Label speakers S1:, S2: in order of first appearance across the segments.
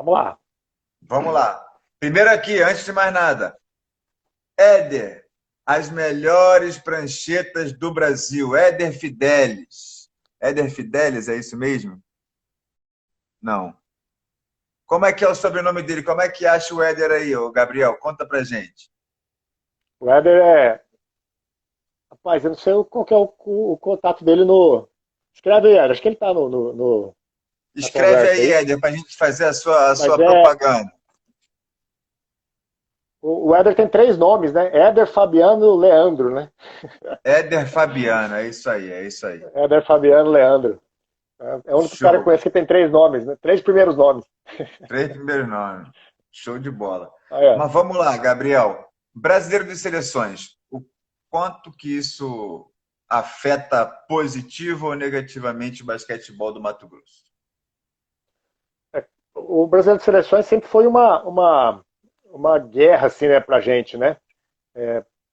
S1: Vamos lá.
S2: Vamos lá. Primeiro aqui, antes de mais nada, Éder, as melhores pranchetas do Brasil. Éder Fidelis. Éder Fidelis, é isso mesmo? Não. Como é que é o sobrenome dele? Como é que acha o Éder aí, ô Gabriel? Conta pra gente.
S1: O Éder Rapaz, eu não sei qual que é o contato dele no. Escreve aí, Éder. Acho que ele tá na
S2: Escreve
S1: conversa
S2: aí,
S1: aí.
S2: Éder, para a gente fazer a
S1: Mas
S2: sua propaganda.
S1: o Éder tem três nomes, né? Éder, Fabiano, Leandro, né?
S2: Éder Fabiano, é isso aí, é isso aí.
S1: Éder, Fabiano, Leandro. É o único cara que eu
S2: Show.
S1: conheço que tem três nomes, né? Três primeiros nomes.
S2: Três primeiros nomes. Show de bola.
S1: Aí, ó.
S2: Mas vamos lá, Gabriel. Brasileiro de seleções. O quanto que isso afeta positivo ou negativamente o basquetebol do Mato Grosso?
S1: O Brasileiro de Seleções sempre foi uma guerra, assim, né, pra gente, né?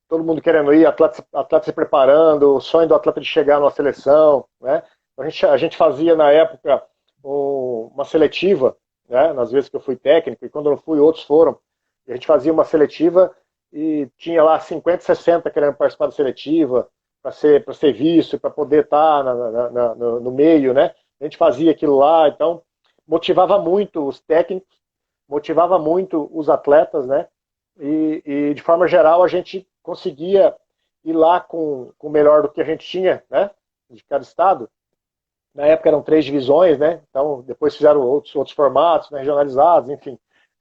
S1: Todo mundo querendo ir, atleta se preparando, o sonho do atleta de chegar numa seleção, né? A gente fazia na época uma seletiva, né? Nas vezes que eu fui técnico, e quando eu não fui, outros foram. E a gente fazia uma seletiva e tinha lá 50, 60 querendo participar da seletiva, para ser visto, para poder estar no meio, né? A gente fazia aquilo lá, então motivava muito os técnicos, motivava muito os atletas, né? De forma geral, a gente conseguia ir lá com o melhor do que a gente tinha, né? De cada estado. Na época eram três divisões, né? Então, depois fizeram outros formatos, né? Regionalizados, enfim.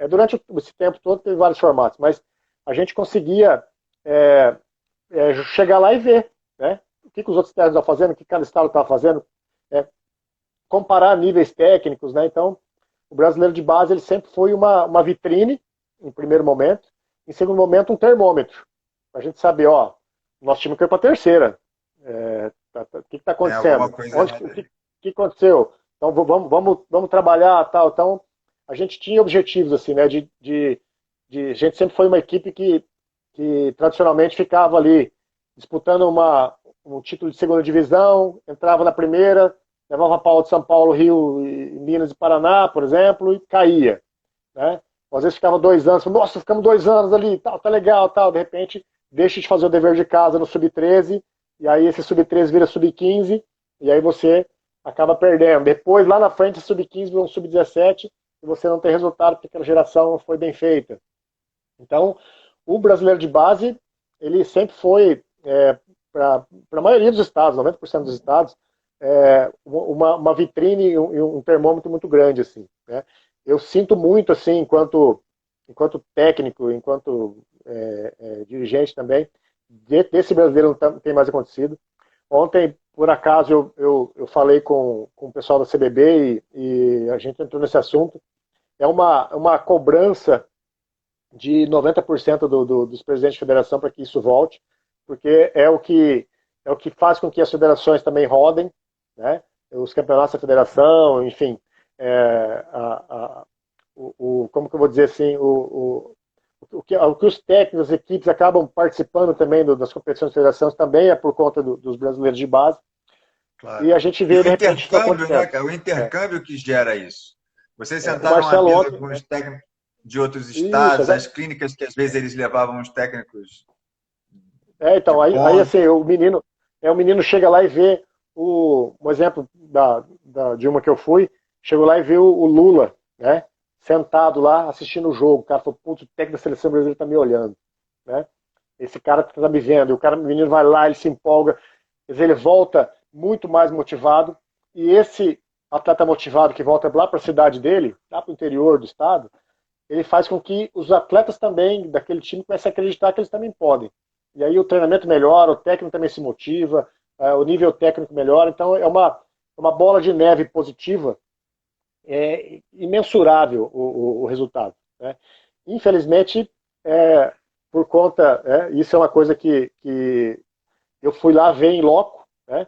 S1: Durante esse tempo todo teve vários formatos, mas a gente conseguia é, chegar lá e ver, né? O que os outros estados estavam fazendo, o que cada estado estava fazendo, é, comparar níveis técnicos, né? Então, o brasileiro de base ele sempre foi uma vitrine, em primeiro momento, em segundo momento um termômetro, para a gente saber, ó, nosso time caiu para a terceira, o que está
S2: Tem alguma
S1: acontecendo?
S2: coisa
S1: O
S2: errada aí.
S1: que aconteceu? Então vamos trabalhar tal. Então a gente tinha objetivos assim, né? A gente sempre foi uma equipe que tradicionalmente ficava ali disputando um título de segunda divisão, entrava na primeira, levava a pau de São Paulo, Rio, Minas e Paraná, por exemplo, e caía, né? Às vezes ficava 2 anos, nossa, ficamos 2 anos ali, tal, tá legal, tal, de repente deixa de fazer o dever de casa no sub-13, e aí esse sub-13 vira sub-15, e aí você acaba perdendo. Depois, lá na frente, sub-15 vira um sub-17, e você não tem resultado porque aquela geração não foi bem feita. Então, o brasileiro de base, ele sempre foi, para a maioria dos estados, 90% dos estados, uma vitrine e um termômetro muito grande, assim, né? Eu sinto muito, assim, enquanto técnico, enquanto dirigente também, desse brasileiro não tem mais acontecido. Ontem, por acaso, eu falei com o pessoal da CBB e a gente entrou nesse assunto. É uma cobrança de 90% dos presidentes de federação para que isso volte, porque é o que faz com que as federações também rodem, né? Os campeonatos da federação, enfim, como que eu vou dizer assim, o que os técnicos, as equipes acabam participando também das competições da federação também é por conta dos brasileiros de base,
S2: Claro.
S1: e a gente
S2: E
S1: vê
S2: o
S1: de repente isso
S2: intercâmbio, né,
S1: acontecendo.
S2: cara? O intercâmbio que gera isso. Vocês
S1: O
S2: sentaram à
S1: Marcelo
S2: mesa
S1: ontem,
S2: com os técnicos de outros
S1: isso,
S2: estados, as clínicas que às vezes eles levavam os técnicos de
S1: então, aí
S2: ponta.
S1: assim, o menino chega lá e vê um exemplo de uma que eu fui, chegou lá e viu o Lula, né, sentado lá assistindo o jogo. O cara falou, putz, o técnico da seleção brasileira tá me olhando, né? Esse cara tá me vendo. E o menino vai lá, ele se empolga, quer dizer, ele volta muito mais motivado. E esse atleta motivado que volta lá para a cidade dele, lá para o interior do estado, ele faz com que os atletas também daquele time comecem a acreditar que eles também podem. E aí o treinamento melhora, o técnico também se motiva, o nível técnico melhora. Então é uma bola de neve positiva, imensurável o resultado, né? Infelizmente, por conta, isso é uma coisa que eu fui lá ver em loco, né?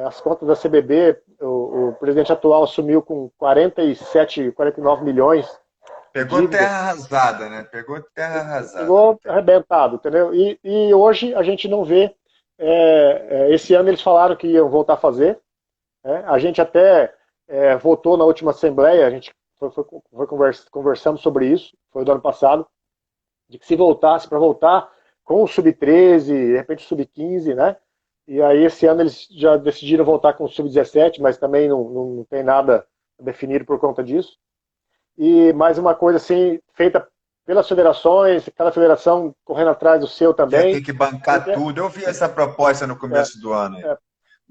S1: As contas da CBB, o presidente atual assumiu com 47, 49 milhões de
S2: Pegou
S1: dívida.
S2: terra arrasada, né? Pegou terra arrasada. Não
S1: Pegou
S2: tem.
S1: arrebentado, entendeu? E hoje a gente não vê. Esse ano eles falaram que iam voltar a fazer, né? A gente até votou na última Assembleia, a gente conversamos sobre isso, foi do ano passado, de que se voltasse, para voltar com o sub-13, de repente o sub-15, né? E aí esse ano eles já decidiram voltar com o sub-17, mas também não tem nada definido por conta disso. E mais uma coisa assim, feita pelas federações, cada federação correndo atrás do seu
S2: Ia
S1: também.
S2: ter que bancar
S1: Porque,
S2: tudo. Eu vi essa proposta no começo do ano.
S1: é,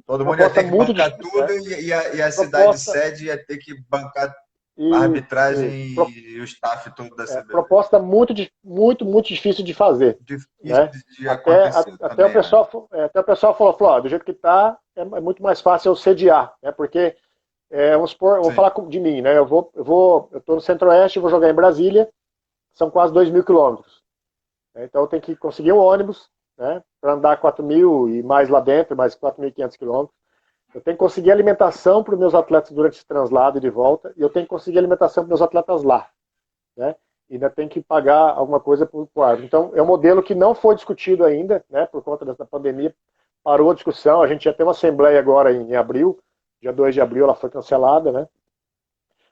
S2: Todo mundo ia
S1: proposta
S2: ter que
S1: muito
S2: bancar
S1: difícil,
S2: tudo
S1: né?
S2: e a cidade
S1: Proposta,
S2: sede ia ter que bancar a
S1: e,
S2: arbitragem
S1: e
S2: e o staff todo da CBB.
S1: proposta muito difícil de fazer,
S2: Difícil
S1: né?
S2: de acontecer
S1: Até
S2: também, acho.
S1: até o pessoal falou, ó, do jeito que está, é muito mais fácil eu sediar, né? Porque vamos supor, eu vou
S2: Sim.
S1: falar de mim, né? Eu estou no Centro-Oeste, vou jogar em Brasília, são quase 2.000 quilômetros. Então eu tenho que conseguir um ônibus, né? Para andar 4.000 e mais lá dentro, mais 4.500 quilômetros. Eu tenho que conseguir alimentação para os meus atletas durante esse translado e de volta, e eu tenho que conseguir alimentação para os meus atletas lá, né? E ainda tem que pagar alguma coisa para o árbitro. Então, é um modelo que não foi discutido ainda, né? Por conta da pandemia, parou a discussão. A gente ia ter uma assembleia agora em abril, dia 2 de abril, ela foi cancelada, né?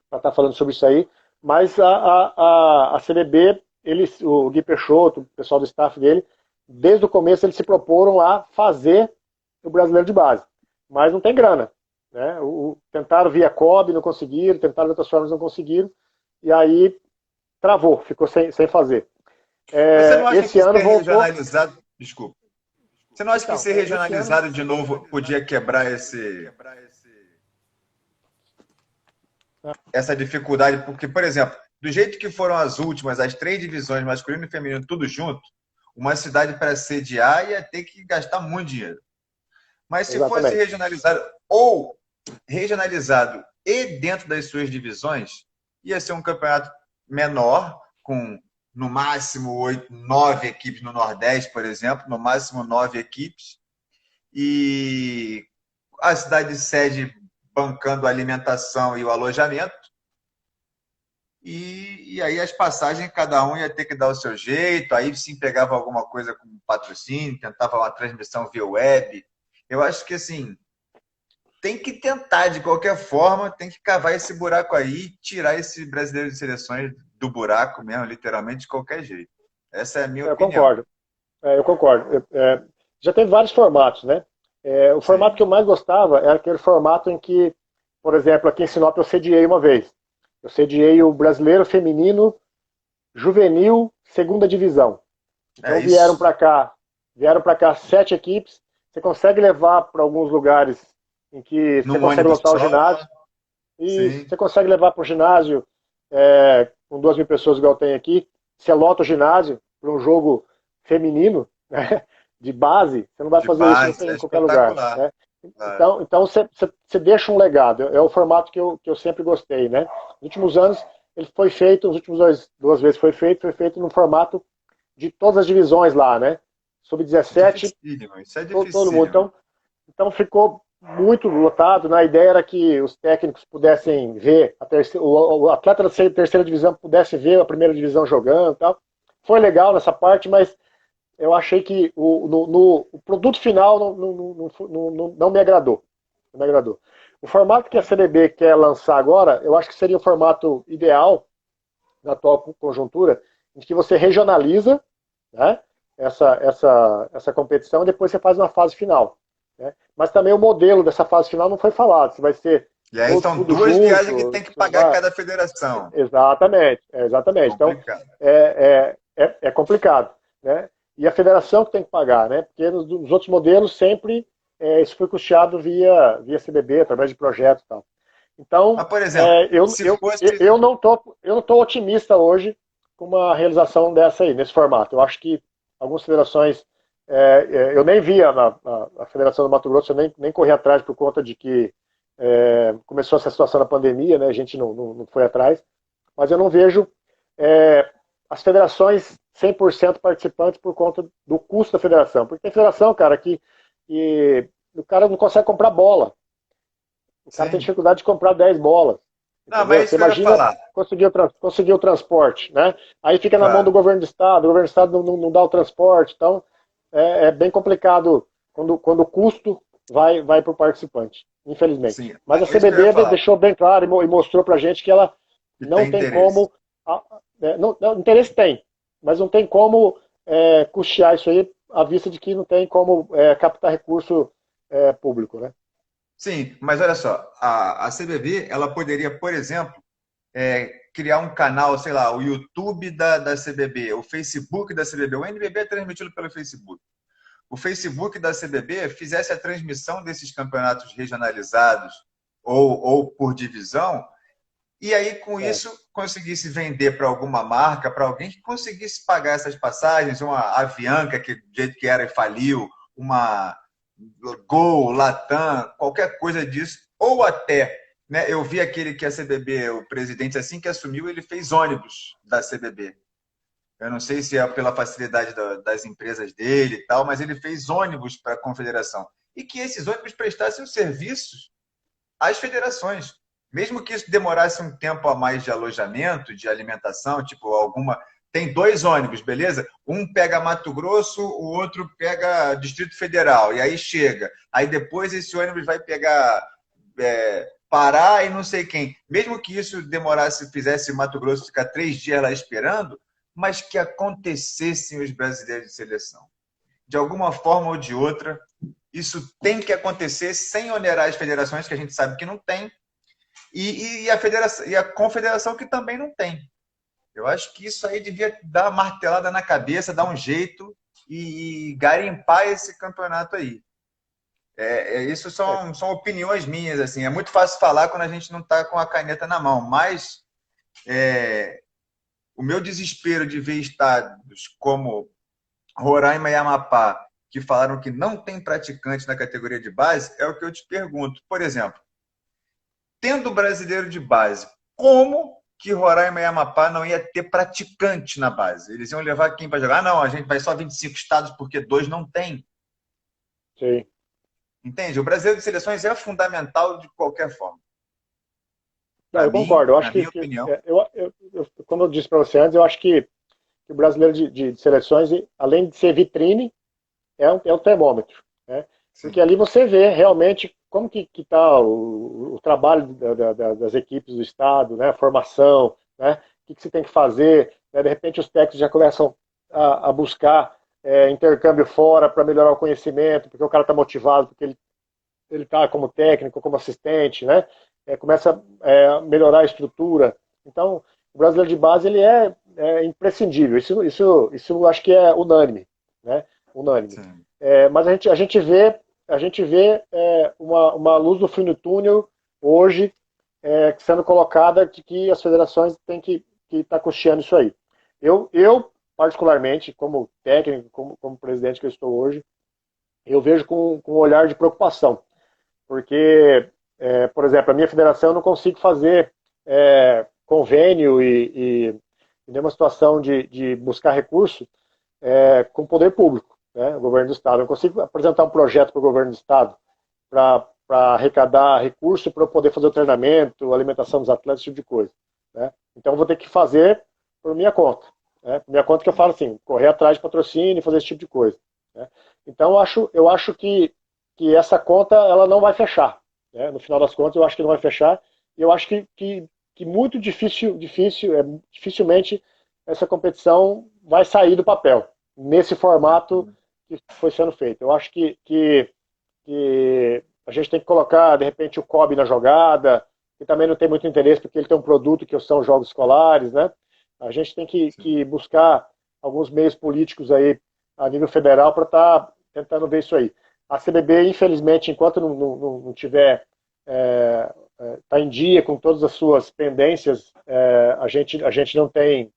S1: Para estar falando sobre isso aí. Mas a CBB, o Gui Peixoto, o pessoal do staff dele, desde o começo eles se proporam a fazer o brasileiro de base. Mas não tem grana, né? Tentaram via COB, não conseguiram, tentaram de outras formas, não conseguiram, e aí travou, ficou sem fazer.
S2: Você não acha
S1: Esse
S2: que
S1: ano
S2: ser
S1: voltou.
S2: regionalizado. Desculpa. Você não acha que
S1: Então,
S2: ser
S1: esse ano.
S2: regionalizado de novo podia quebrar essa dificuldade? Porque, por exemplo, do jeito que foram as últimas, as 3 divisões, masculino e feminino, tudo junto, uma cidade para sediar ia ter que gastar muito dinheiro. Mas se fosse
S1: Exatamente.
S2: regionalizado e dentro das suas divisões, ia ser um campeonato menor, com no máximo 8, 9 equipes no Nordeste, por exemplo, no máximo 9 equipes, e a cidade sede bancando a alimentação e o alojamento, e aí as passagens, cada um ia ter que dar o seu jeito, aí sim pegava alguma coisa com patrocínio, tentava uma transmissão via web. Eu acho que, assim, tem que tentar, de qualquer forma, tem que cavar esse buraco aí, tirar esse brasileiro de seleções do buraco mesmo, literalmente, de qualquer jeito. Essa é a minha
S1: Eu
S2: opinião.
S1: concordo. Eu concordo. Já teve vários formatos, né? O formato
S2: Sim.
S1: que eu mais gostava era aquele formato em que, por exemplo, aqui em Sinop eu sediei uma vez. Eu sediei o Brasileiro Feminino Juvenil Segunda Divisão.
S2: É
S1: Então
S2: isso.
S1: vieram para cá 7 equipes. Você consegue levar para alguns lugares em que você
S2: Num
S1: consegue
S2: ônibus
S1: lotar o
S2: só.
S1: ginásio. E
S2: Sim.
S1: você consegue levar para o ginásio com 2.000 pessoas igual tem aqui. Você lota o ginásio para um jogo feminino, né, de base. Você não vai
S2: De
S1: fazer isso
S2: base. É
S1: em qualquer lugar,
S2: espetacular.
S1: né?
S2: Claro.
S1: Então você deixa um legado. É o formato que eu sempre gostei, né? Nos últimos anos ele foi feito, nos últimos duas vezes foi feito no formato de todas as divisões lá, né? Sub-17,
S2: Dificílimo. Isso é
S1: todo mundo.
S2: dificílimo.
S1: Então ficou muito lotado. A ideia era que os técnicos pudessem ver, o atleta da terceira divisão pudesse ver a primeira divisão jogando e tal. Foi legal nessa parte, mas eu achei que o produto final não me agradou. Não me agradou. O formato que a CBB quer lançar agora, eu acho que seria o formato ideal, na atual conjuntura, em que você regionaliza, né, essa competição e depois você faz uma fase final, né? Mas também o modelo dessa fase final não foi falado, se vai ser
S2: E aí são
S1: tudo
S2: 2 viagens que
S1: junto.
S2: tem que pagar cada federação.
S1: Exatamente. Então,
S2: Complicado.
S1: é complicado, né? E a federação que tem que pagar, né? Porque nos outros modelos sempre isso foi custeado via CBB, através de projetos e tal. Então,
S2: Mas, por exemplo, se fosse.
S1: eu não tô otimista hoje com uma realização dessa aí, nesse formato. Eu acho que algumas federações, eu nem via a Federação do Mato Grosso, eu nem corri atrás por conta de que começou essa situação da pandemia, né? A gente não foi atrás, mas eu não vejo as federações 100% participantes por conta do custo da federação. Porque tem federação, cara, que o cara não consegue comprar bola. O cara tem
S2: Sim.
S1: dificuldade de comprar 10 bolas.
S2: Não, mas é
S1: Entendeu?
S2: isso
S1: Você
S2: que eu ia
S1: imagina
S2: falar.
S1: conseguir o transporte, né? Aí fica na mão do
S2: Claro.
S1: governo do estado, o governo do estado não dá o transporte, então é bem complicado quando o custo vai para o participante, infelizmente.
S2: Sim,
S1: Mas a
S2: é isso que eu ia
S1: CBB
S2: falar.
S1: deixou bem claro e mostrou para a gente que ela
S2: E
S1: não
S2: tem
S1: tem
S2: interesse.
S1: como... interesse tem, mas não tem como custear isso aí à vista de que não tem como captar recurso público, né?
S2: Sim, mas olha só, a CBB, ela poderia, por exemplo, criar um canal, sei lá, o YouTube da CBB, o Facebook da CBB. O NBB é transmitido pelo Facebook. O Facebook da CBB fizesse a transmissão desses campeonatos regionalizados ou por divisão, e aí com
S1: É,
S2: isso conseguisse vender para alguma marca, para alguém que conseguisse pagar essas passagens, uma Avianca, que do jeito que era e faliu, uma Gol, Latam, qualquer coisa disso, ou até, né, eu vi aquele que a CBB, o presidente, assim que assumiu, ele fez ônibus da CBB. Eu não sei se é pela facilidade das empresas dele e tal, mas ele fez ônibus para a confederação. E que esses ônibus prestassem os serviços às federações. Mesmo que isso demorasse um tempo a mais de alojamento, de alimentação, tipo alguma. Tem dois ônibus, beleza? Um pega Mato Grosso, o outro pega Distrito Federal. E aí chega. Aí depois esse ônibus vai pegar Pará e não sei quem. Mesmo que isso demorasse, fizesse Mato Grosso ficar 3 dias lá esperando, mas que acontecessem os brasileiros de seleção. De alguma forma ou de outra, isso tem que acontecer sem onerar as federações, que a gente sabe que não tem, e a confederação, que também não tem. Eu acho que isso aí devia dar uma martelada na cabeça, dar um jeito e garimpar esse campeonato aí. Isso
S1: é,
S2: são opiniões minhas. Assim. É muito fácil falar quando a gente não está com a caneta na mão, mas o meu desespero de ver estados como Roraima e Amapá, que falaram que não tem praticante na categoria de base, é o que eu te pergunto. Por exemplo, tendo brasileiro de base, como que Roraima e Amapá não ia ter praticante na base? Eles iam levar quem para jogar? Ah, não, a gente vai só 25 estados porque 2 não tem.
S1: sim.
S2: Entende? O brasileiro de seleções é fundamental de qualquer forma.
S1: Não, eu concordo. Eu acho
S2: Na minha
S1: que
S2: opinião,
S1: como eu disse para você antes, eu acho que o brasileiro de seleções, além de ser vitrine, é um termômetro, né? Porque
S2: sim.
S1: ali você vê realmente como que está o trabalho das equipes do Estado, né? A formação, né? O que você tem que fazer, né? De repente os técnicos já começam a buscar intercâmbio fora para melhorar o conhecimento, porque o cara está motivado, porque ele está como técnico, como assistente, né? Começa a melhorar a estrutura. Então, o brasileiro de base ele é imprescindível. Isso eu acho que é unânime, né? Unânime.
S2: Sim.
S1: Mas a gente vê uma luz no fim do túnel hoje sendo colocada de que as federações têm que estar custeando isso aí. Eu, particularmente, como técnico, como presidente que eu estou hoje, eu vejo com um olhar de preocupação, porque, por exemplo, a minha federação eu não consigo fazer convênio e nenhuma situação de buscar recurso com o poder público, né, o governo do Estado. Eu não consigo apresentar um projeto para o governo do Estado para arrecadar recurso para eu poder fazer o treinamento, alimentação dos atletas, esse tipo de coisa. Né? Então, eu vou ter que fazer por minha conta. Né? Por minha conta que eu falo assim, correr atrás de patrocínio e fazer esse tipo de coisa. Né? Então, eu acho que essa conta ela não vai fechar. Né? No final das contas, eu acho que não vai fechar. E eu acho que muito dificilmente essa competição vai sair do papel, nesse formato que foi sendo feito. Eu acho que a gente tem que colocar, de repente, o COB na jogada, que também não tem muito interesse, porque ele tem um produto que são jogos escolares, né? A gente tem que buscar alguns meios políticos aí a nível federal para estar tentando ver isso aí. A CBB, infelizmente, enquanto não tiver tá em dia com todas as suas pendências, a gente não tem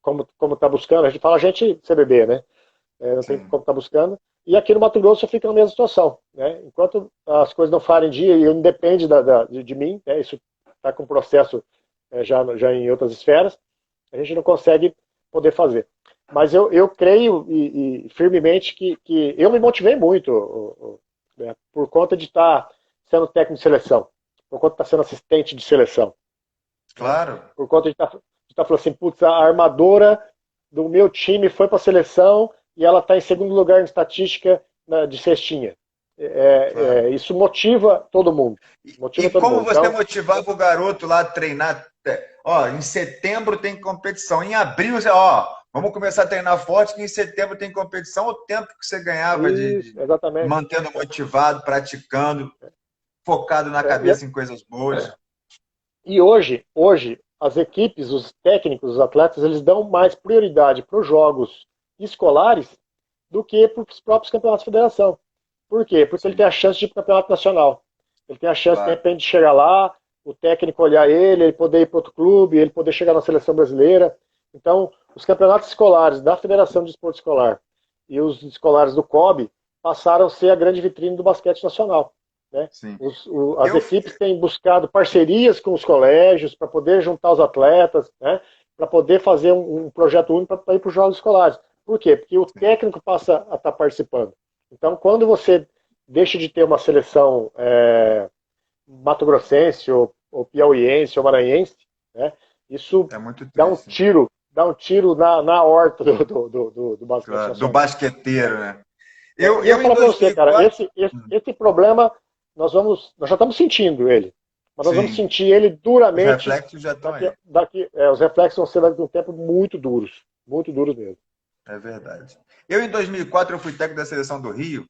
S1: como está buscando, a gente fala a gente CBB, né? Não tem
S2: Sim.
S1: como estar buscando. E aqui no Mato Grosso fica na mesma situação. Né? Enquanto as coisas não farem dia, e não depende de mim, né? Isso está com processo já em outras esferas, a gente não consegue poder fazer. Mas eu creio e firmemente que eu me motivei muito né, por conta de estar sendo técnico de seleção, por conta de estar sendo assistente de seleção. Né?
S2: Claro.
S1: Por conta de estar falando assim, putz, a armadora do meu time foi para a seleção e ela está em segundo lugar em estatística de cestinha. Isso motiva todo mundo.
S2: E
S1: Motiva todo
S2: como
S1: mundo.
S2: você
S1: Então,
S2: motivava o garoto lá a treinar? Ó, em setembro tem competição, em abril, ó, vamos começar a treinar forte, que em setembro tem competição. O tempo que você ganhava
S1: isso,
S2: de
S1: exatamente.
S2: mantendo motivado, praticando, focado na
S1: É,
S2: cabeça em coisas boas.
S1: e hoje, as equipes, os técnicos, os atletas, eles dão mais prioridade para os jogos escolares do que para os próprios campeonatos de federação. Por quê? Porque ele
S2: Sim,
S1: tem a chance de ir para o campeonato nacional. Ele tem a chance, de
S2: claro.
S1: repente, de chegar lá, o técnico olhar ele poder ir para outro clube, ele poder chegar na seleção brasileira. Então, os campeonatos escolares da Federação de Esporte Escolar e os escolares do COB passaram a ser a grande vitrine do basquete nacional. Né?
S2: Sim.
S1: As
S2: Eu,
S1: equipes têm buscado parcerias com os colégios para poder juntar os atletas, né? Para poder fazer um projeto único para ir para os jogos escolares. Por quê? Porque o
S2: sim,
S1: técnico passa a estar participando. Então, quando você deixa de ter uma seleção mato-grossense, ou piauiense, ou maranhense, né? Isso
S2: é muito triste.
S1: dá um tiro na horta do basquete
S2: Claro, do
S1: nacional.
S2: basqueteiro, né?
S1: E eu
S2: Eu em
S1: falo para você, cara,
S2: 2004,
S1: esse problema nós já estamos sentindo ele, mas nós vamos
S2: sim,
S1: sentir ele
S2: os
S1: duramente
S2: reflexos já estão aí.
S1: os reflexos vão ser daqui a um tempo muito duros mesmo.
S2: É verdade. Eu, em 2004, eu fui técnico da seleção do Rio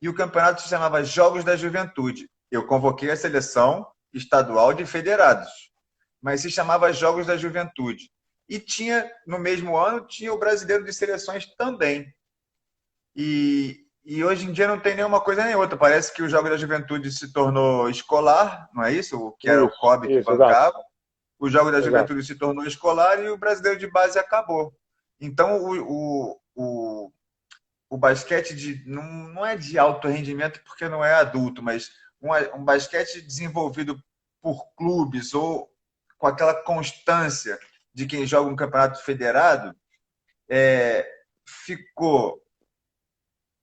S2: e o campeonato se chamava Jogos da Juventude. Eu convoquei a seleção estadual de federados, mas se chamava Jogos da Juventude. E tinha, no mesmo ano, tinha o brasileiro de seleções também. E hoje em dia não tem nenhuma coisa nem outra. Parece que o Jogos da Juventude se tornou escolar, não é isso? O que era o COB que
S1: Exato,
S2: bancava. O Jogo da
S1: exato.
S2: Juventude se tornou escolar e o brasileiro de base acabou. Então, o basquete não é de alto rendimento porque não é adulto, mas um basquete desenvolvido por clubes ou com aquela constância de quem joga um campeonato federado, ficou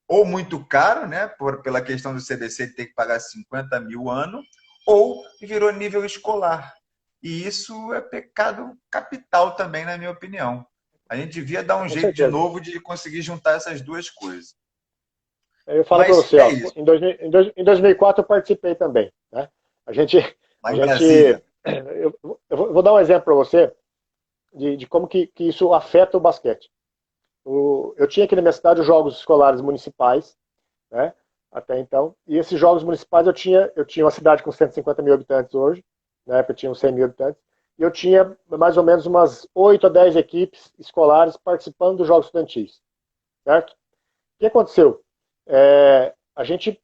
S2: ou muito caro, né, pela questão do CBC de ter que pagar 50 mil ano, ou virou nível escolar. E isso é pecado capital também, na minha opinião. A gente devia dar um
S1: Com
S2: jeito de
S1: certeza.
S2: novo de conseguir juntar essas duas coisas.
S1: Eu falo para
S2: Mas
S1: você,
S2: é
S1: ó,
S2: isso.
S1: em 2004 eu participei também. Né? A gente,
S2: Lá
S1: a
S2: em
S1: gente,
S2: Brasília.
S1: eu vou dar um exemplo para você de como que isso afeta o basquete. Eu tinha aqui na minha cidade os jogos escolares municipais, né? Até então. E esses jogos municipais eu tinha uma cidade com 150 mil habitantes hoje, na época eu tinha uns 100 mil habitantes, e eu tinha mais ou menos umas 8 a 10 equipes escolares participando dos jogos estudantis, certo? O que aconteceu? A gente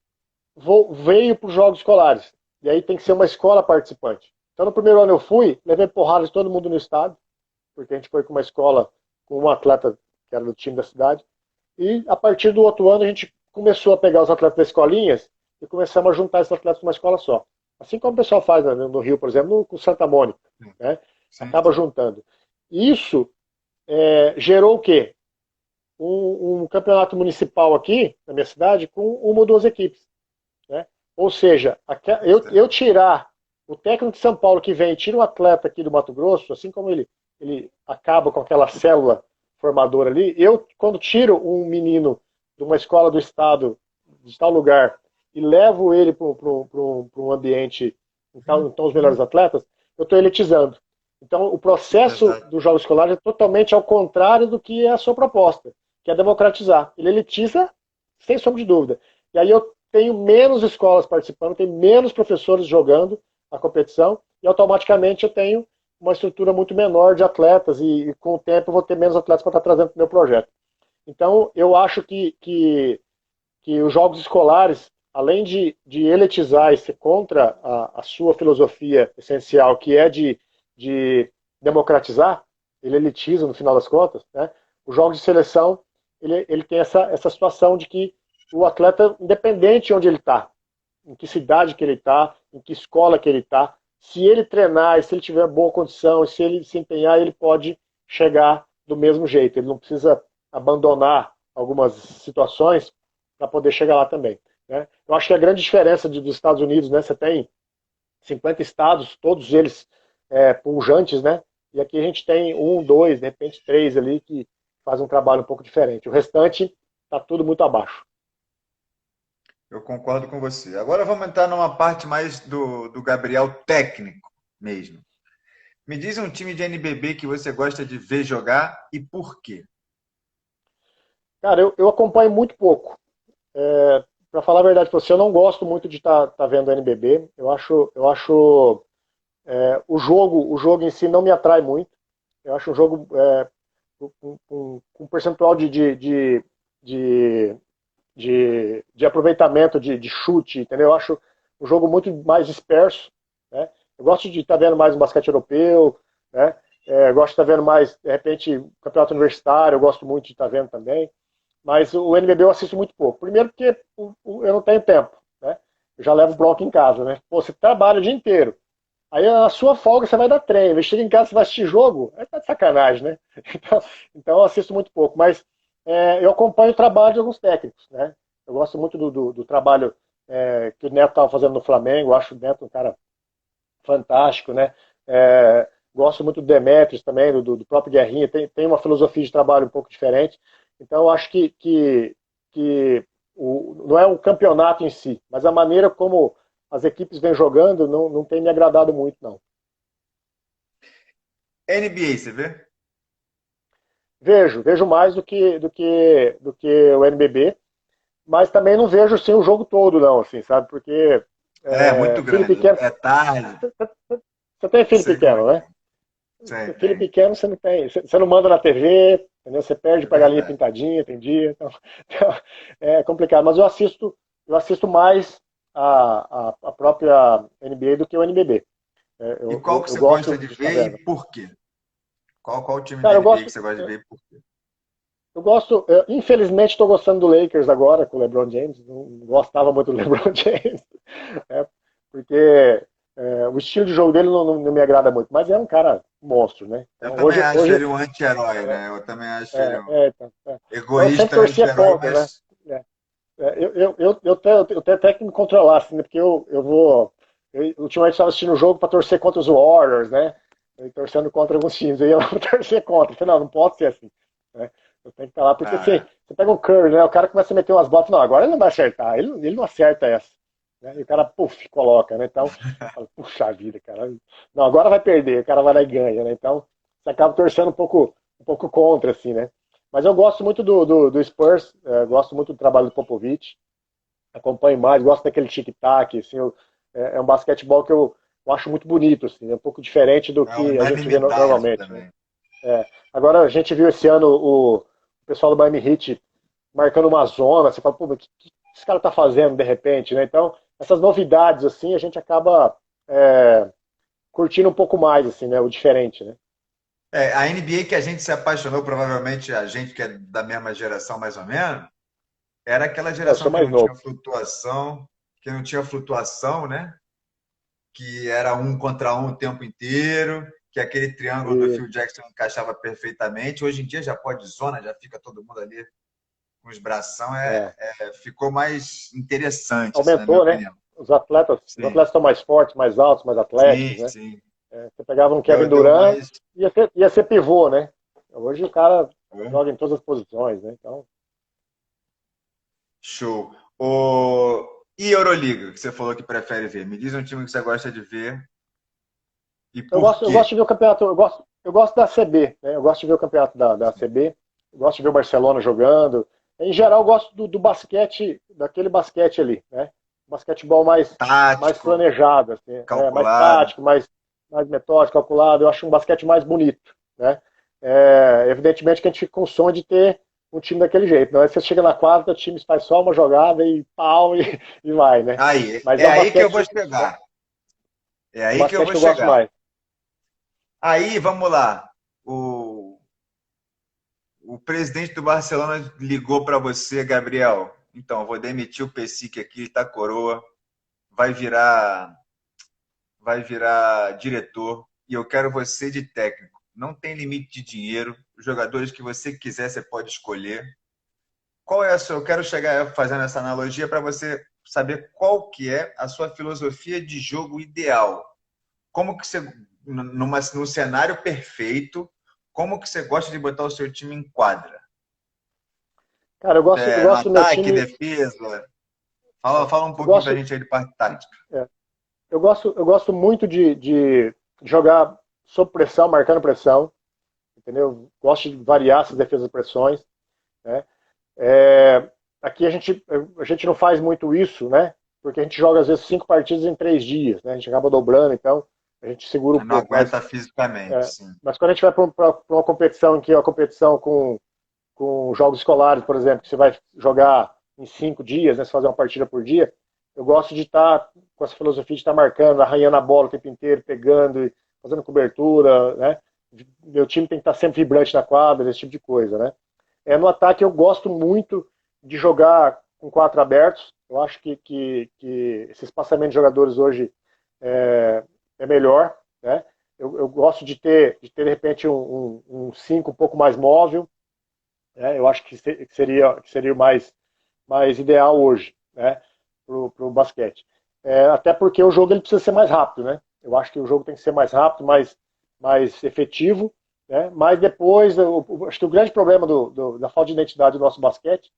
S1: veio para os jogos escolares, e aí tem que ser uma escola participante. Então no primeiro ano eu fui, levei porrada de todo mundo no estádio, porque a gente foi com uma escola, com um atleta que era do time da cidade, e a partir do outro ano a gente começou a pegar os atletas das escolinhas e começamos a juntar esses atletas numa escola só. Assim como o pessoal faz no Rio, por exemplo, com Santa Mônica, né?
S2: Sim,
S1: Acaba
S2: sim.
S1: juntando. Isso gerou o quê? Um campeonato municipal aqui na minha cidade com uma ou duas equipes. Né? Ou seja, eu tirar o técnico de São Paulo que vem e tira um atleta aqui do Mato Grosso, assim como ele acaba com aquela célula formadora ali, eu, quando tiro um menino de uma escola do estado, de tal lugar, e levo ele para um ambiente, então os melhores atletas, eu estou elitizando. Então, o processo
S2: Exato.
S1: dos jogos escolares é totalmente ao contrário do que é a sua proposta, que é democratizar. Ele elitiza, sem sombra de dúvida. E aí eu tenho menos escolas participando, tenho menos professores jogando a competição, e automaticamente eu tenho uma estrutura muito menor de atletas, e com o tempo eu vou ter menos atletas para estar trazendo para o meu projeto. Então, eu acho que os jogos escolares, além de elitizar e ser contra a sua filosofia essencial, que é de democratizar, ele elitiza no final das contas, né? Os jogos de seleção, ele tem essa situação de que o atleta, independente de onde ele está, em que cidade que ele está, em que escola que ele está, se ele treinar, se ele tiver boa condição, se ele se empenhar, ele pode chegar do mesmo jeito. Ele não precisa abandonar algumas situações para poder chegar lá também. Né? Eu acho que a grande diferença dos Estados Unidos, né, você tem 50 estados, todos eles pujantes, né? E aqui a gente tem um, dois, de repente três ali que fazem um trabalho um pouco diferente. O restante está tudo muito abaixo.
S2: Eu concordo com você. Agora vamos entrar numa parte mais do Gabriel técnico mesmo. Me diz um time de NBB que você gosta de ver jogar e por quê?
S1: Cara, eu acompanho muito pouco. Para falar a verdade para você, eu não gosto muito de estar vendo NBB. Eu acho o jogo em si não me atrai muito. Eu acho um jogo com percentual de, de aproveitamento de chute, entendeu? Eu acho um jogo muito mais disperso, né? Eu gosto de estar vendo mais um basquete europeu, né? Gosto de estar vendo mais, de repente, campeonato universitário, eu gosto muito de estar vendo também. Mas o NBB eu assisto muito pouco. Primeiro porque eu não tenho tempo, né? Eu já levo bloco em casa, né? Pô, você trabalha o dia inteiro. Aí a sua folga você vai dar treino. Chega em casa você vai assistir jogo, tá de sacanagem, né? Então eu assisto muito pouco. Mas eu acompanho o trabalho de alguns técnicos, né? Eu gosto muito do trabalho que o Neto estava fazendo no Flamengo. Eu acho o Neto um cara fantástico, né? Gosto muito do Demetrius também, do próprio Guerrinha. Tem uma filosofia de trabalho um pouco diferente. Então eu acho que não é o campeonato em si, mas a maneira como as equipes vêm jogando não tem me agradado muito, não.
S2: NBA, você vê?
S1: Vejo mais do que o NBB, mas também não vejo assim, o jogo todo, não, assim, sabe? Porque
S2: É, muito
S1: filho
S2: grande.
S1: pequeno,
S2: É tarde.
S1: você tem filho
S2: Sei como é
S1: pequeno,
S2: que
S1: né?
S2: é. Sei,
S1: Filho
S2: tem.
S1: pequeno você não tem, você não manda na TV, entendeu? Você perde
S2: É
S1: pra galinha
S2: verdade.
S1: pintadinha, tem dia, então é complicado. Mas eu assisto mais a própria NBA do que o NBB.
S2: E
S1: Eu,
S2: qual
S1: eu,
S2: que
S1: eu
S2: você gosta
S1: gosto
S2: de
S1: de estar
S2: ver
S1: vendo.
S2: e por quê? Qual time da
S1: Cara, eu
S2: NBA que
S1: gosto,
S2: você gosta de ver e por quê?
S1: eu gosto, infelizmente estou gostando do Lakers agora, com o LeBron James. Não gostava muito do LeBron James, né? Porque o estilo de jogo dele não me agrada muito, mas é um cara monstro, né?
S2: Eu
S1: Então
S2: também
S1: hoje,
S2: acho
S1: hoje
S2: ele um anti-herói, né? Eu também acho ele um
S1: então eu sempre
S2: egoísta
S1: torcia
S2: anti-herói,
S1: contra, né?
S2: mas
S1: Eu tenho até que me controlar, assim, né? Porque eu vou. Ultimamente estava assistindo o jogo para torcer contra os Warriors, né? Eu torcendo contra alguns times, aí eu vou torcer contra. Eu falei, não pode ser assim, né? Eu tenho que estar lá, porque assim,
S2: ah,
S1: você pega o Curry, né? O cara começa a meter umas botas, não, agora ele não vai acertar, ele não acerta essa. Né? E o cara, puf, coloca, né? Então, fala, puxa vida, cara. Não, agora vai perder, o cara vai lá e ganha, né? Então, você acaba torcendo um pouco contra, assim, né? Mas eu gosto muito do Spurs, gosto muito do trabalho do Popovich, acompanho mais, gosto daquele tic-tac, assim, é um basquetebol que eu acho muito bonito, assim, é um pouco diferente do
S2: é
S1: que a gente vê
S2: unanimidade
S1: normalmente, né?
S2: também.
S1: Agora a gente viu esse ano o pessoal do Miami Heat marcando uma zona, você fala, pô, mas o que esse cara tá fazendo de repente, né? Então, essas novidades, assim, a gente acaba curtindo um pouco mais, assim, né? O diferente, né?
S2: É, a NBA que a gente se apaixonou, provavelmente a gente que é da mesma geração mais ou menos, era aquela
S1: Eu
S2: geração
S1: sou mais novo.
S2: que não tinha flutuação, né? Que era um contra um o tempo inteiro, que aquele triângulo do
S1: E
S2: Phil Jackson encaixava perfeitamente. Hoje em dia já pode zona, já fica todo mundo ali com os bração,
S1: é,
S2: ficou mais interessante, assim, na minha
S1: aumentou, né?
S2: opinião.
S1: Os atletas
S2: Sim,
S1: estão mais fortes, mais altos, mais atléticos,
S2: sim,
S1: né?
S2: sim.
S1: Você pegava um Kevin
S2: Deu
S1: Durant,
S2: mais.
S1: ia ser pivô, né? Hoje o cara joga em todas as posições, né? Então,
S2: Show. E Euroliga, que você falou que prefere ver? Me diz um time que você gosta de ver e
S1: eu
S2: por
S1: gosto, eu gosto
S2: quê?
S1: de ver o campeonato, eu gosto da CB, né? Eu gosto de ver o campeonato da CB, eu gosto de ver o Barcelona jogando. Em geral, eu gosto do basquete, daquele basquete ali, né? Basquetebol mais
S2: Tático,
S1: planejado, assim, mais
S2: calculado.
S1: tático, mais metódico, calculado. Eu acho um basquete mais bonito, né? Evidentemente que a gente fica com o sonho de ter um time daquele jeito. Não é você chega na quadra, o time faz só uma jogada e pau e vai, né?
S2: Aí,
S1: Mas
S2: é
S1: é um
S2: aí que eu vou
S1: basquete,
S2: chegar. É
S1: é um
S2: aí que eu
S1: basquete
S2: vou
S1: que eu gosto
S2: chegar.
S1: mais.
S2: Aí, vamos lá. O presidente do Barcelona ligou para você, Gabriel. Então, eu vou demitir o Pesic aqui, ele tá coroa, vai virar, vai virar diretor e eu quero você de técnico. Não tem limite de dinheiro. Os jogadores que você quiser, você pode escolher. Qual é a sua? Eu quero chegar fazendo essa analogia para você saber qual que é a sua filosofia de jogo ideal. Como que você, num cenário perfeito, como que você gosta de botar o seu time em quadra?
S1: Cara, eu gosto, eu
S2: É, no
S1: gosto do meu
S2: ataque,
S1: time.
S2: defesa? Fala um
S1: Eu
S2: pouquinho para a
S1: gosto,
S2: gente aí de parte tática.
S1: é, eu gosto muito de jogar sob pressão, marcando pressão, entendeu? Gosto de variar essas defesas e pressões, né? É, aqui a gente não faz muito isso, né? Porque a gente joga às vezes 5 partidas em 3 dias, né? A gente acaba dobrando, então a gente segura um
S2: Não
S1: pouco.
S2: aguenta fisicamente, sim.
S1: Mas quando a gente vai para uma competição que é uma competição com jogos escolares, por exemplo, que você vai jogar em 5 dias, né? Você fazer uma partida por dia, eu gosto de estar com essa filosofia de estar marcando, arranhando a bola o tempo inteiro, pegando, fazendo cobertura, né? Meu time tem que estar sempre vibrante na quadra, esse tipo de coisa, né? No ataque eu gosto muito de jogar com 4 abertos. Eu acho que esse espaçamento de jogadores hoje é melhor, né? Eu gosto de repente um 5 um pouco mais móvel, né? Eu acho que seria mais ideal hoje, né? Pro basquete. Até porque o jogo ele precisa ser mais rápido, né? Eu acho que o jogo tem que ser mais rápido, mais efetivo, né? Mas depois, acho que o grande problema da falta de identidade do nosso basquete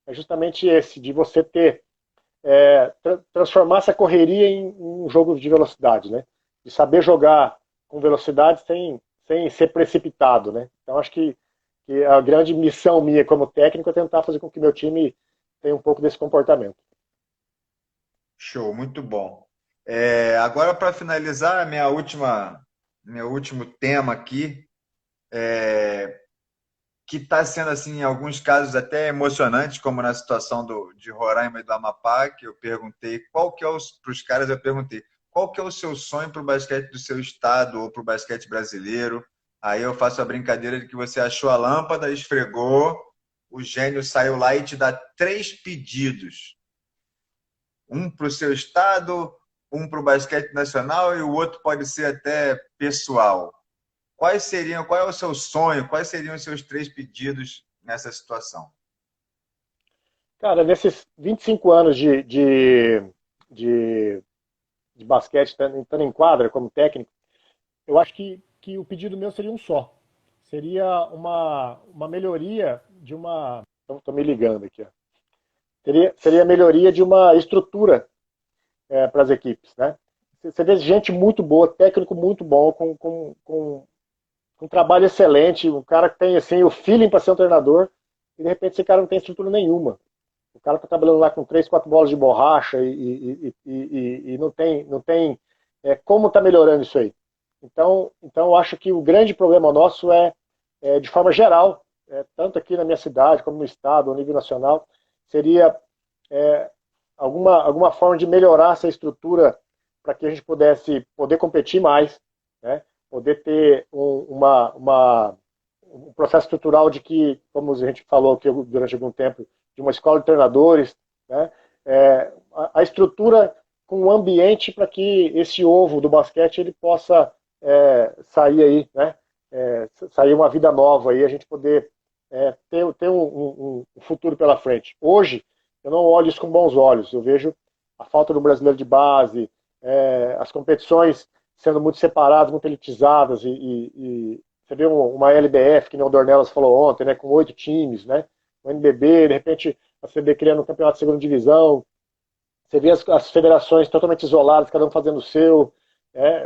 S1: é justamente esse, de você transformar essa correria em um jogo de velocidade, né? De saber jogar com velocidade sem ser precipitado, né? Então acho que a grande missão minha como técnico é tentar fazer com que meu time tenha um pouco desse comportamento.
S2: Show, muito bom. Agora, para finalizar, meu último tema aqui, que está sendo, assim, em alguns casos até emocionante, como na situação de Roraima e do Amapá, que eu perguntei qual que é para os caras, eu perguntei qual que é o seu sonho para o basquete do seu estado ou para o basquete brasileiro. Aí eu faço a brincadeira de que você achou a lâmpada, esfregou, o gênio saiu lá e te dá 3 pedidos. Um para o seu estado, um para o basquete nacional e o outro pode ser até pessoal. Qual é o seu sonho? Quais seriam os seus 3 pedidos nessa situação?
S1: Cara, nesses 25 anos de, de basquete, estando em quadra como técnico, eu acho que o pedido meu seria um só. Seria uma melhoria de uma. Estou me ligando aqui. Ó. Seria a melhoria de uma estrutura para as equipes. Né? Você vê gente muito boa, técnico muito bom, com um trabalho excelente, um cara que tem assim, o feeling para ser um treinador, e de repente esse cara não tem estrutura nenhuma. O cara está trabalhando lá com 3, 4 bolas de borracha e não tem como está melhorando isso aí. Então eu acho que o grande problema nosso de forma geral, tanto aqui na minha cidade como no estado, a nível nacional, seria é, alguma forma de melhorar essa estrutura para que a gente poder competir mais, né? Poder ter um processo estrutural de que, como a gente falou aqui durante algum tempo, de uma escola de treinadores, né? A estrutura com um ambiente para que esse ovo do basquete ele possa sair aí, né? Sair uma vida nova e a gente poder ter um futuro pela frente. Hoje, eu não olho isso com bons olhos. Eu vejo a falta do brasileiro de base, as competições sendo muito separadas, muito elitizadas, e você vê uma LBF, que nem o Dornelas falou ontem, né, com 8 times, né, o NBB, de repente a CB criando um campeonato de segunda divisão, você vê as federações totalmente isoladas, cada um fazendo o seu,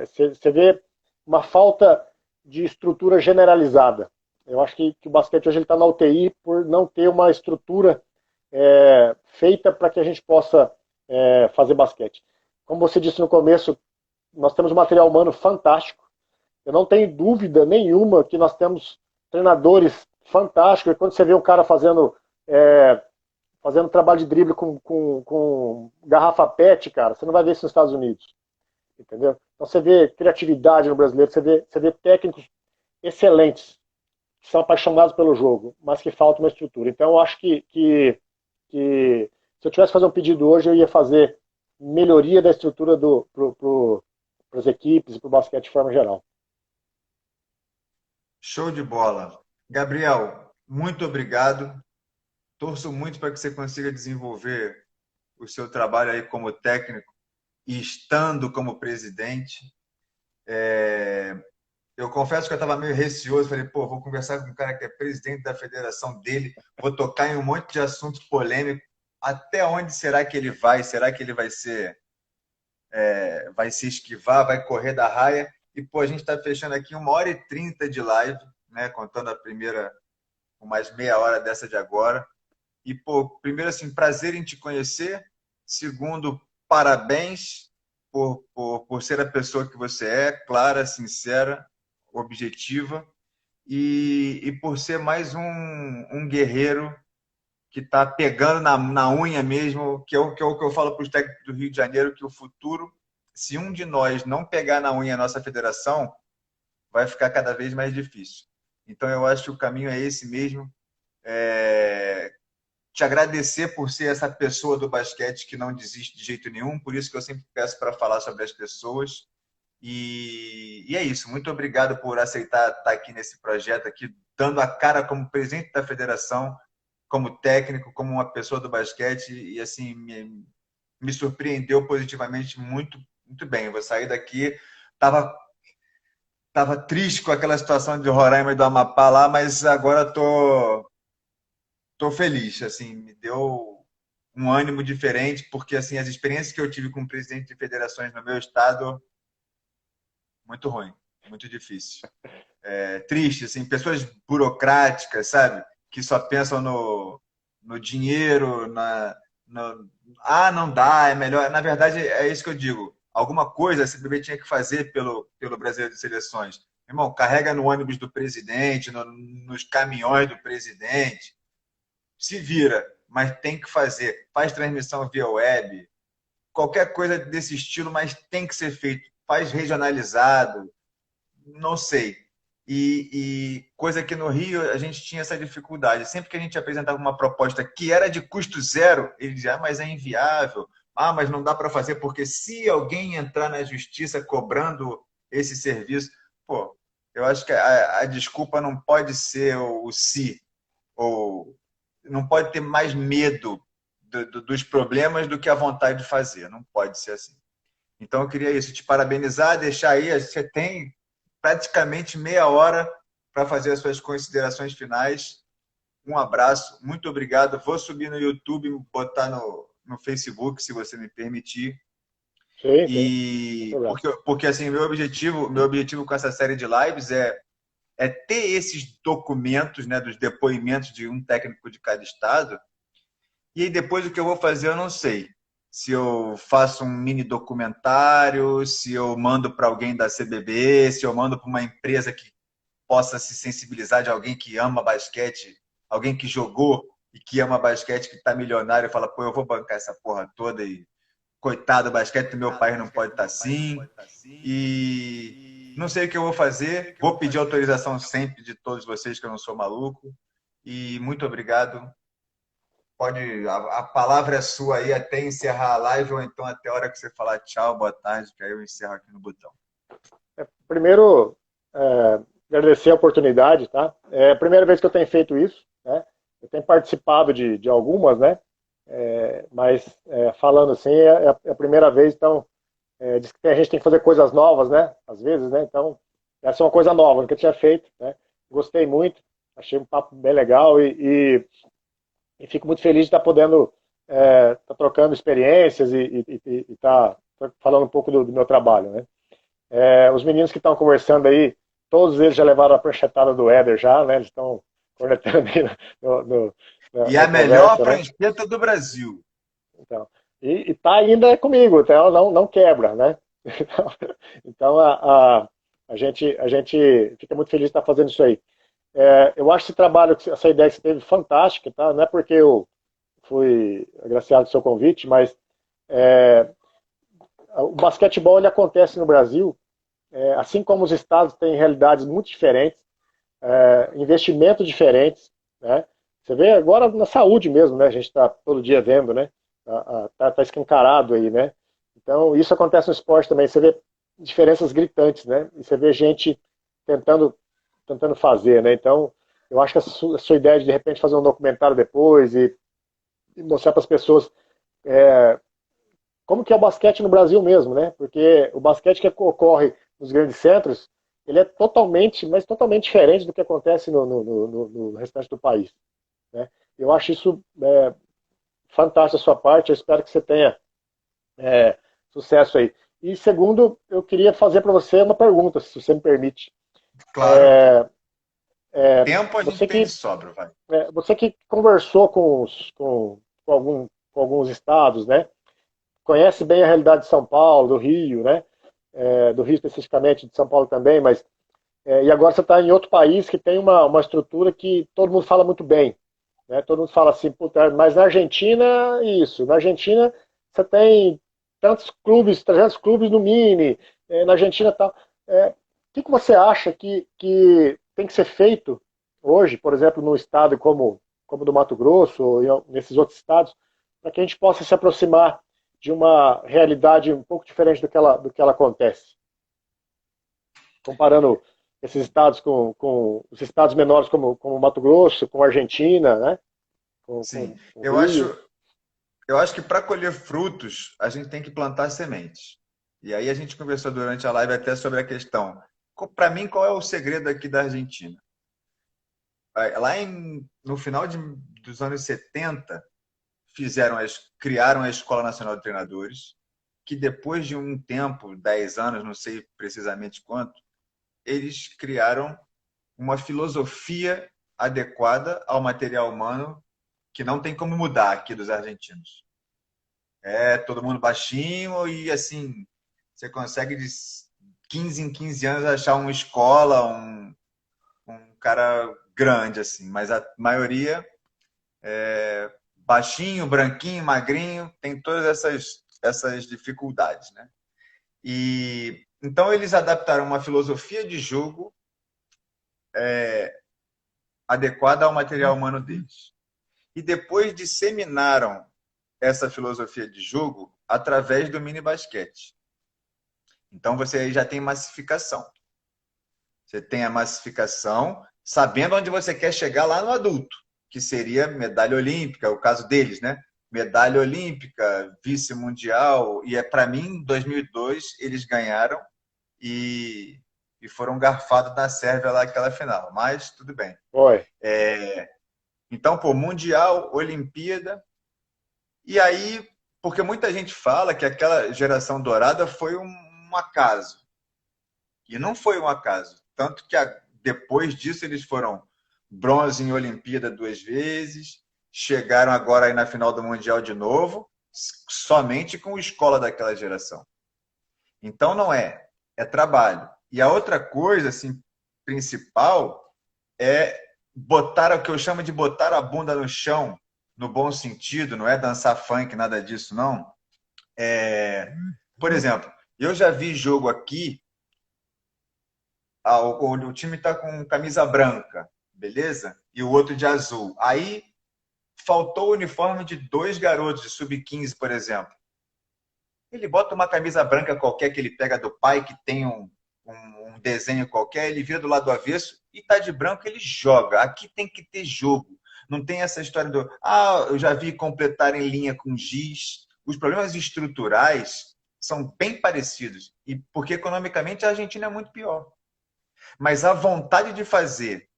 S1: você vê uma falta de estrutura generalizada. Eu acho que o basquete hoje está na UTI por não ter uma estrutura feita para que a gente possa fazer basquete. Como você disse no começo, nós temos um material humano fantástico. Eu não tenho dúvida nenhuma que nós temos treinadores fantásticos. E quando você vê um cara fazendo trabalho de drible com garrafa PET, cara, você não vai ver isso nos Estados Unidos. Entendeu? Então você vê criatividade no brasileiro, você vê técnicos excelentes, que são apaixonados pelo jogo, mas que falta uma estrutura. Então eu acho que se eu tivesse que fazer um pedido hoje, eu ia fazer melhoria da estrutura para as equipes e para o basquete de forma geral.
S2: Show de bola. Gabriel, muito obrigado. Torço muito para que você consiga desenvolver o seu trabalho aí como técnico e estando como presidente. Eu confesso que eu estava meio receoso, falei, pô, vou conversar com um cara que é presidente da federação dele, vou tocar em um monte de assuntos polêmicos. até onde será que ele vai? Será que ele vai se esquivar, vai correr da raia? E, pô, a gente está fechando aqui 1h30 de live, né? Contando a primeira, com mais meia hora dessa de agora. E, pô, primeiro, assim, prazer em te conhecer. Segundo, parabéns por ser a pessoa que você é, clara, sincera, objetiva. E por ser mais um guerreiro que está pegando na unha mesmo, que é o que eu falo para os técnicos do Rio de Janeiro, que o futuro, se um de nós não pegar na unha a nossa federação, vai ficar cada vez mais difícil. Então, eu acho que o caminho é esse mesmo. Te agradecer por ser essa pessoa do basquete que não desiste de jeito nenhum, por isso que eu sempre peço para falar sobre as pessoas. E é isso. Muito obrigado por aceitar estar aqui nesse projeto, aqui, dando a cara como presidente da federação, como técnico, como uma pessoa do basquete, e assim, me surpreendeu positivamente muito, muito bem. Eu vou sair daqui, tava triste com aquela situação de Roraima e do Amapá lá, mas agora tô feliz, assim, me deu um ânimo diferente, porque assim, as experiências que eu tive com presidente de federações no meu estado, muito ruim, muito difícil. Triste, assim, pessoas burocráticas, sabe? Que só pensam no dinheiro, não dá, é melhor. Na verdade, é isso que eu digo. Alguma coisa a CBB tinha que fazer pelo Brasileiro de Seleções. Irmão, carrega no ônibus do presidente, nos caminhões do presidente, se vira, mas tem que fazer. Faz transmissão via web, qualquer coisa desse estilo, mas tem que ser feito. Faz regionalizado, não sei. E coisa que no Rio a gente tinha essa dificuldade. Sempre que a gente apresentava uma proposta que era de custo zero, ele dizia, mas é inviável. Mas não dá para fazer, porque se alguém entrar na justiça cobrando esse serviço, pô, eu acho que a desculpa não pode ser o se, ou não pode ter mais medo dos problemas do que a vontade de fazer. Não pode ser assim. Então, eu queria isso, te parabenizar, deixar aí, você tem praticamente meia hora para fazer as suas considerações finais. Um abraço, muito obrigado. Vou subir no YouTube, botar no Facebook, se você me permitir.
S1: Sim, sim.
S2: E porque assim, meu objetivo com essa série de lives é ter esses documentos, né, dos depoimentos de um técnico de cada estado. E aí depois o que eu vou fazer eu não sei. Se eu faço um mini documentário, se eu mando para alguém da CBB, se eu mando para uma empresa que possa se sensibilizar de alguém que ama basquete, alguém que jogou e que ama basquete, que está milionário, e fala, pô, eu vou bancar essa porra toda e coitado, o basquete do meu país não pode estar assim. E não sei o que eu vou fazer. Vou pedir autorização sempre de todos vocês, que eu não sou maluco. E muito obrigado. A palavra é sua aí até encerrar a live ou então até a hora que você falar tchau, boa tarde, que aí eu encerro aqui no botão.
S1: Primeiro, agradecer a oportunidade, tá? É a primeira vez que eu tenho feito isso, né? Eu tenho participado de algumas, né? Mas falando assim, é a primeira vez, então diz que a gente tem que fazer coisas novas, né? Às vezes, né? Então, essa é uma coisa nova, nunca tinha feito, né? Gostei muito, achei um papo bem legal e fico muito feliz de estar podendo tá trocando experiências e estar falando um pouco do meu trabalho, né? Os meninos que estão conversando aí, todos eles já levaram a pranchetada do Éder já, né? Eles estão cornetando aí
S2: E
S1: na
S2: a melhor
S1: conversa, né?
S2: prancheta do Brasil.
S1: Então, e tá ainda comigo, então ela não quebra, né? Então a gente fica muito feliz de estar fazendo isso aí. Eu acho esse trabalho, essa ideia que você teve fantástica, tá? Não é porque eu fui agraciado do seu convite, mas o basquetebol ele acontece no Brasil, assim como os estados têm realidades muito diferentes, investimentos diferentes, né? Você vê agora na saúde mesmo, né? A gente está todo dia vendo, né? Tá escancarado aí, né? Então, isso acontece no esporte também. Você vê diferenças gritantes, né? E você vê gente tentando fazer, né? Então, eu acho que a sua ideia de repente fazer um documentário depois e mostrar para as pessoas como que é o basquete no Brasil mesmo, né? Porque o basquete que ocorre nos grandes centros, ele é mas totalmente diferente do que acontece no restante do país, né? Eu acho isso fantástico da sua parte, eu espero que você tenha sucesso aí. E segundo, eu queria fazer para você uma pergunta, se você me permite.
S2: Claro.
S1: É,
S2: Tempo a gente
S1: você
S2: tem de
S1: que,
S2: sobra, vai.
S1: você que conversou com alguns estados, né? Conhece bem a realidade de São Paulo, do Rio, né? Do Rio especificamente, de São Paulo também, mas e agora você está em outro país que tem uma estrutura que todo mundo fala muito bem, né? Todo mundo fala assim, puta, mas na Argentina, isso. Na Argentina, você tem tantos clubes, 300 clubes no Mini, na Argentina tal. O que você acha que tem que ser feito hoje, por exemplo, num estado como do Mato Grosso, ou nesses outros estados, para que a gente possa se aproximar de uma realidade um pouco diferente do que ela acontece? Comparando esses estados com os estados menores como Mato Grosso, com Argentina, né? com,
S2: Sim.
S1: com o
S2: Eu acho,
S1: Rio.
S2: eu acho que para colher frutos, a gente tem que plantar sementes. E aí a gente conversou durante a live até sobre a questão. Para mim, qual é o segredo aqui da Argentina? Lá no final dos anos 70, criaram a Escola Nacional de Treinadores, que depois de um tempo, 10 anos, não sei precisamente quanto, eles criaram uma filosofia adequada ao material humano que não tem como mudar aqui dos argentinos. É todo mundo baixinho e assim, você consegue de 15 em 15 anos achar uma escola, um cara grande assim, mas a maioria baixinho, branquinho, magrinho, tem todas essas dificuldades, né? E então eles adaptaram uma filosofia de jogo adequada ao material humano deles. E depois disseminaram essa filosofia de jogo através do mini basquete. Então você aí já tem massificação. Você tem a massificação sabendo onde você quer chegar lá no adulto, que seria medalha olímpica, o caso deles, né? Medalha olímpica, vice-mundial, e para mim, em 2002, eles ganharam e foram garfados na Sérvia lá naquela final, mas tudo bem.
S1: Oi.
S2: Então, pô, Mundial, Olimpíada, e aí, porque muita gente fala que aquela geração dourada foi um acaso, e não foi um acaso, tanto que depois disso eles foram bronze em Olimpíada 2 vezes, chegaram agora aí na final do Mundial de novo, somente com a escola daquela geração. Então não é trabalho. E a outra coisa, assim, principal é botar o que eu chamo de botar a bunda no chão, no bom sentido, não é dançar funk, nada disso, não. Por exemplo, eu já vi jogo aqui, o time está com camisa branca, beleza? E o outro de azul. Aí faltou o uniforme de dois garotos de sub-15, por exemplo. Ele bota uma camisa branca qualquer que ele pega do pai, que tem um desenho qualquer, ele vira do lado do avesso e tá de branco, ele joga. Aqui tem que ter jogo. Não tem essa história do eu já vi completar em linha com giz. Os problemas estruturais são bem parecidos. E porque economicamente a Argentina é muito pior. Mas a vontade de fazer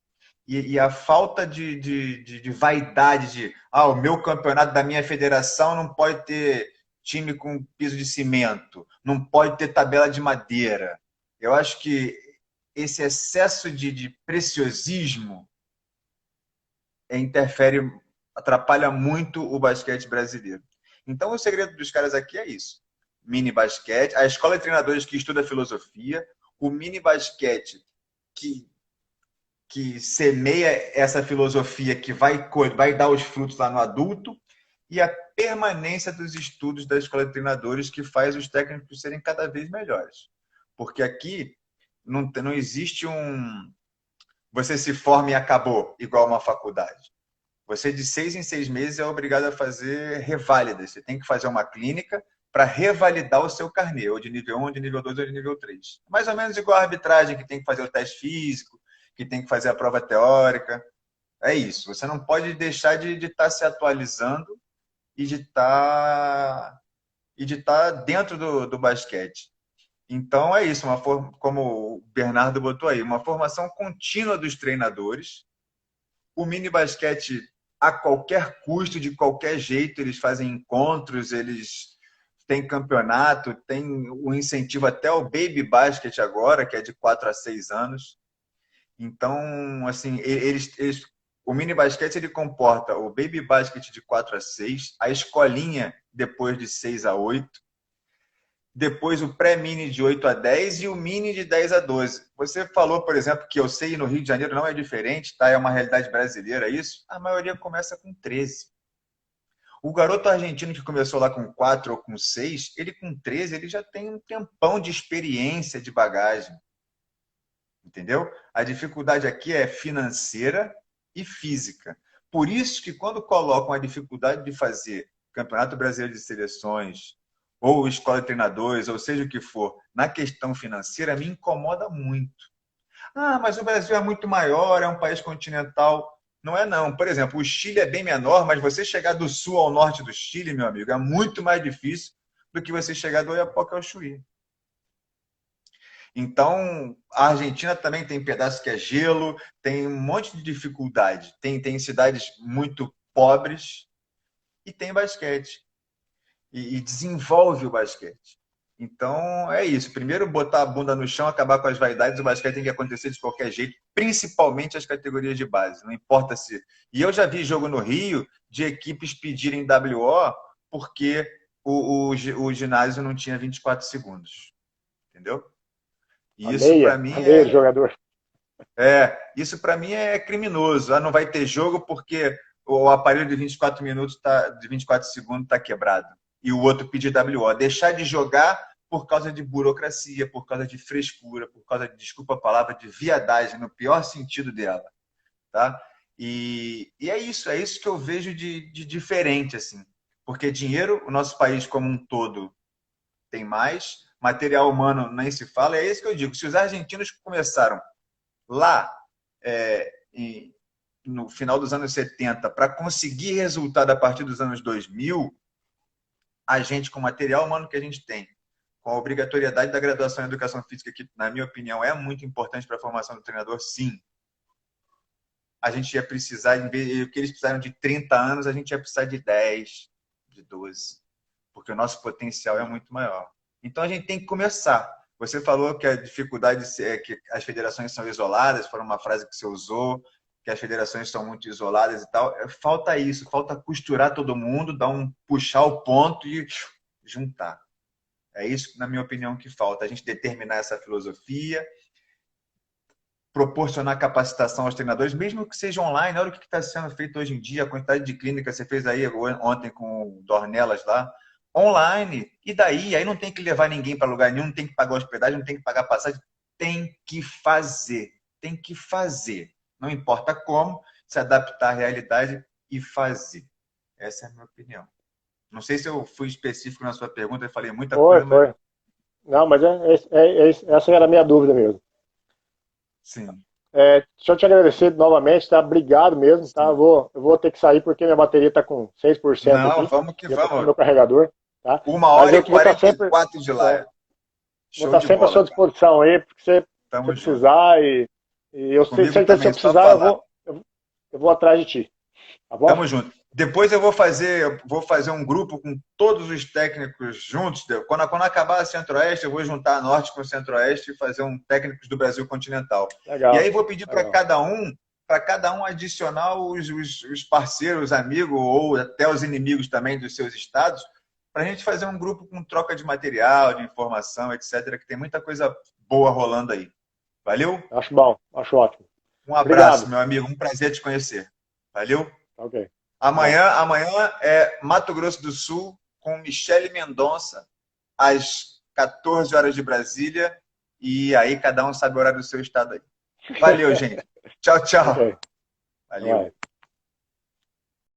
S2: e a falta de vaidade de o meu campeonato da minha federação não pode ter time com piso de cimento, não pode ter tabela de madeira. Eu acho que esse excesso de preciosismo interfere, atrapalha muito o basquete brasileiro. Então, o segredo dos caras aqui é isso. Mini basquete, a escola de treinadores que estuda filosofia, o mini basquete que semeia essa filosofia que vai dar os frutos lá no adulto e a permanência dos estudos da escola de treinadores que faz os técnicos serem cada vez melhores. Porque aqui não existe você se forma e acabou, igual uma faculdade. Você, de 6 em 6 meses, é obrigado a fazer reválidas. Você tem que fazer uma clínica para revalidar o seu carnê, ou de nível 1, ou de nível 2, ou de nível 3. Mais ou menos igual a arbitragem, que tem que fazer o teste físico, que tem que fazer a prova teórica. É isso. Você não pode deixar de estar se atualizando e de estar dentro do basquete. Então é isso, como o Bernardo botou aí, uma formação contínua dos treinadores. O mini basquete a qualquer custo, de qualquer jeito, eles fazem encontros, eles têm campeonato, tem o incentivo até o Baby Basket agora, que é de 4 a 6 anos. Então, assim, o mini basquete ele comporta o Baby Basket de 4 a 6, a escolinha depois de 6 a 8, depois o pré-mini de 8 a 10 e o mini de 10 a 12. Você falou, por exemplo, que eu sei no Rio de Janeiro não é diferente, tá? É uma realidade brasileira isso. A maioria começa com 13. O garoto argentino que começou lá com 4 ou com 6, ele com 13, ele já tem um tempão de experiência, de bagagem. Entendeu? A dificuldade aqui é financeira e física. Por isso que quando colocam a dificuldade de fazer Campeonato Brasileiro de Seleções, ou escola de treinadores, ou seja o que for, na questão financeira, me incomoda muito. Ah, mas o Brasil é muito maior, é um país continental. Não é não. Por exemplo, o Chile é bem menor, mas você chegar do sul ao norte do Chile, meu amigo, é muito mais difícil do que você chegar do Oiapoque ao Chuí. Então, a Argentina também tem pedaço que é gelo, tem um monte de dificuldade. Tem cidades muito pobres e tem basquete. E desenvolve o basquete. Então, é isso. Primeiro, botar a bunda no chão, acabar com as vaidades. O basquete tem que acontecer de qualquer jeito, principalmente as categorias de base. Não importa se... E eu já vi jogo no Rio de equipes pedirem WO porque o ginásio não tinha 24 segundos. Entendeu? E isso para mim
S1: A meia do jogador.
S2: isso para mim é criminoso. Ah, não vai ter jogo porque o aparelho de 24 minutos de 24 segundos está quebrado. E o outro pedir WO. Deixar de jogar por causa de burocracia, por causa de frescura, por causa de, desculpa a palavra, de viadagem, no pior sentido dela. Tá? E é isso que eu vejo de diferente, assim. Porque dinheiro, o nosso país como um todo tem mais, material humano nem se fala, é isso que eu digo. Se os argentinos começaram lá no final dos anos 70 para conseguir resultado a partir dos anos 2000, a gente, com o material humano que a gente tem, com a obrigatoriedade da graduação em Educação Física, que, na minha opinião, é muito importante para a formação do treinador, sim. A gente ia precisar, em vez do que eles precisaram de 30 anos, a gente ia precisar de 10, de 12, porque o nosso potencial é muito maior. Então, a gente tem que começar. Você falou que a dificuldade é que as federações são isoladas, foi uma frase que você usou, que as federações são muito isoladas e tal. Falta isso, falta costurar todo mundo, puxar o ponto e juntar. É isso, na minha opinião, que falta. A gente determinar essa filosofia, proporcionar capacitação aos treinadores, mesmo que seja online. Olha o que está sendo feito hoje em dia, a quantidade de clínicas você fez aí ontem com o Dornelas lá, online. E daí? Aí não tem que levar ninguém para lugar nenhum, não tem que pagar hospedagem, não tem que pagar passagem. Tem que fazer. Tem que fazer. Não importa como, se adaptar à realidade e fazer. Essa é a minha opinião. Não sei se eu fui específico na sua pergunta, eu falei muita coisa,
S1: Foi.
S2: mas...
S1: Não, mas essa era a minha dúvida mesmo.
S2: Sim.
S1: Deixa eu te agradecer novamente, tá? Obrigado mesmo, tá? Eu vou ter que sair porque minha bateria está com 6%
S2: Não,
S1: aqui.
S2: vamos que vamos.
S1: Meu carregador, tá?
S2: 1h44 de live.
S1: Vou estar sempre à sua disposição aí, porque você precisar e eu sei que se eu precisar, eu vou atrás de ti. Tá bom?
S2: Tamo junto. Depois eu vou fazer um grupo com todos os técnicos juntos. Quando acabar a Centro-Oeste, eu vou juntar a Norte com o Centro-Oeste e fazer um técnicos do Brasil continental.
S1: Legal.
S2: E aí vou pedir para cada um adicionar os parceiros, os amigos ou até os inimigos também dos seus estados, para a gente fazer um grupo com troca de material, de informação, etc., que tem muita coisa boa rolando aí. Valeu?
S1: Acho bom, acho ótimo.
S2: Um abraço, meu amigo. Um prazer te conhecer. Valeu?
S1: Ok.
S2: Amanhã é Mato Grosso do Sul com Michele Mendonça, às 14 horas de Brasília. E aí cada um sabe o horário do seu estado aí. Valeu, gente. Tchau, tchau.
S1: Okay.
S2: Valeu.